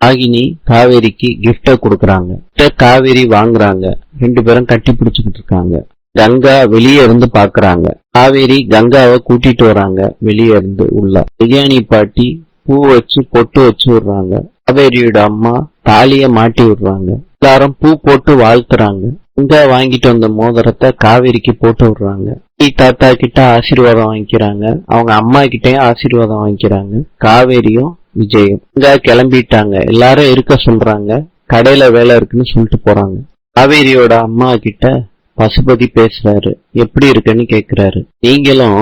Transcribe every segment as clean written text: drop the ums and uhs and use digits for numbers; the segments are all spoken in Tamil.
ராகினி காவேரிக்கு கிஃப்ட கொடுக்கறாங்க. காவேரி வாங்குறாங்க. 2 பேரும் கட்டி பிடிச்சுக்கிட்டு இருக்காங்க. கங்கா வெளியே இருந்து பாக்குறாங்க. காவேரி கங்காவை கூட்டிட்டு வராங்க. வெளியே இருந்து உள்ள கல்யாணி பாட்டி பூ வச்சு பொட்டு வச்சு விடுறாங்க. காவேரியோட அம்மா தாலிய மாட்டி விடுறாங்க. எல்லாரும் பூ போட்டு வாழ்த்துறாங்க. கங்கா வாங்கிட்டு வந்த மோதிரத்தை காவேரிக்கு போட்டு விடுறாங்க. தாத்தா கிட்ட ஆசீர்வாதம் வாங்கிக்கிறாங்க. அவங்க அம்மா கிட்டயும் ஆசீர்வாதம் வாங்கிக்கிறாங்க. காவேரியும் விஜயும் கங்கா கிளம்பிட்டாங்க. எல்லாரும் இருக்க சொல்றாங்க. கடையில வேலை இருக்குன்னு சொல்லிட்டு போறாங்க. காவேரியோட அம்மா கிட்ட பசுபதி பேசுறாரு. எப்படி இருக்குன்னு கேக்குறாரு. நீங்களும்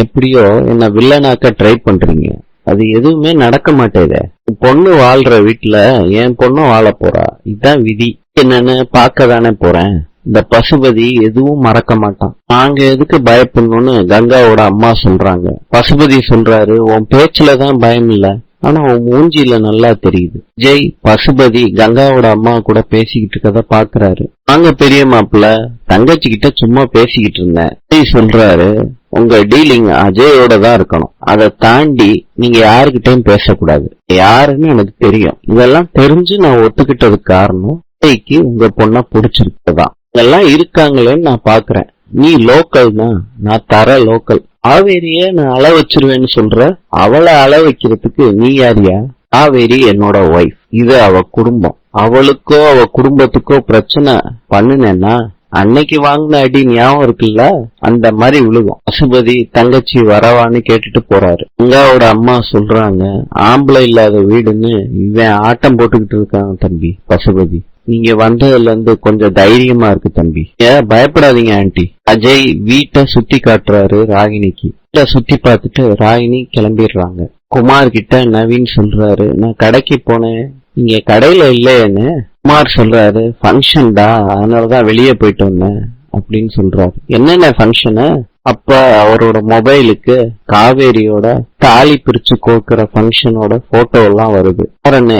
எப்படியோ என்ன வில்லனாக்க ட்ரை பண்றீங்க, அது எதுவுமே நடக்க மாட்டேதே. பொண்ணு வாழ்ற வீட்டுல என் பொண்ணும் வாழ போறா, இதுதான் விதி. என்னன்னு பார்க்க தானே போறேன். இந்த பசுபதி எதுவும் மறக்க மாட்டான். நாங்க எதுக்கு பயப்படணும்னு கங்காவோட அம்மா சொல்றாங்க. பசுபதி சொல்றாரு, உன் பேச்சுலதான் பயம் இல்ல, ஆனா உன் மூஞ்சியில நல்லா தெரியுது. விஜய் பசுபதி கங்காவோட அம்மா கூட பேசிக்கிட்டு இருக்கத பாக்குறாரு. நாங்க பெரிய மாப்பிள்ள தங்கச்சி கிட்ட சும்மா பேசிக்கிட்டு இருந்தேன். விஜய் சொல்றாரு, உங்க டீலிங் அஜயோட தான் இருக்கணும், அதை தாண்டி நீங்க யாருக்கிட்டையும் பேசக்கூடாது. யாருன்னு எனக்கு தெரியும். இதெல்லாம் தெரிஞ்சு நான் ஒத்துக்கிட்டதுக்கு காரணம் விஜய்க்கு உங்க பொண்ண பிடிச்சிருக்கதான். இதெல்லாம் இருக்காங்களேன்னு நான் பாக்குறேன். நீ லோக்கல் தான், நான் தர லோக்கல். காவேரிய நான் அள வச்சிருவேன்னு சொல்ற, அவளை அள வைக்கிறதுக்கு நீ யாரியா? காவேரி என்னோட ஒய்ஃப், இது அவ குடும்பம். அவளுக்கோ அவ குடும்பத்துக்கோ பிரச்சனை பண்ணுனேன்னா அன்னைக்கு வாங்கின அடி ஞாபகம் இருக்குல்ல, அந்த மாதிரி விழுகும். பசுபதி தங்கச்சி வரவான்னு கேட்டுட்டு போறாரு. கங்காவோட அம்மா சொல்றாங்க, ஆம்பளை இல்லாத வீடுன்னு இவன் ஆட்டம் போட்டுக்கிட்டு இருக்கான் தம்பி பசுபதி. நீங்க வந்ததுல இருந்து கொஞ்சம் தைரியமா இருக்கு தம்பி, பயப்படாதீங்க ஆண்டி. அஜய் வீட்டை சுத்தி காட்டுறாரு ராகினிக்கு. வீட்டை சுத்தி பார்த்துட்டு ராகினி கிளம்பிடுறாங்க. குமார் கிட்ட நவீன் சொல்றாரு, நான் கடைக்கு போனேன், நீங்க கடையில இல்லையேன்னு. குமார் சொல்றாரு, ஃபங்க்ஷன்டா, அதனாலதான் வெளியே போயிட்டு வந்தேன் அப்படின்னு சொல்றாரு. என்னென்ன ஃபங்க்ஷனு? அப்ப அவரோட மொபைலுக்கு காவேரியோட தாலி பிரிச்சு கோக்குற ஃபங்க்ஷனோட போட்டோ எல்லாம் வருது.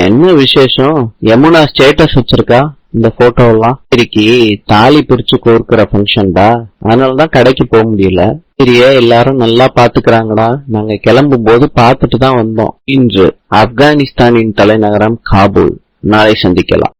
என்ன விசேஷம்? யமுனா ஸ்டேட்டஸ் வச்சிருக்கா இந்த போட்டோ எல்லாம். சரிக்கு தாலி பிரிச்சு கோர்க்கிற ஃபங்க்ஷன்டா, அதனாலதான் கடைக்கு போக முடியல. சரியே, எல்லாரும் நல்லா பாத்துக்கிறாங்கடா, நாங்க கிளம்பும் போது பாத்துட்டு தான் வந்தோம். இன்று ஆப்கானிஸ்தானின் தலைநகரம் காபூல். நாளை சந்திக்கலாம்.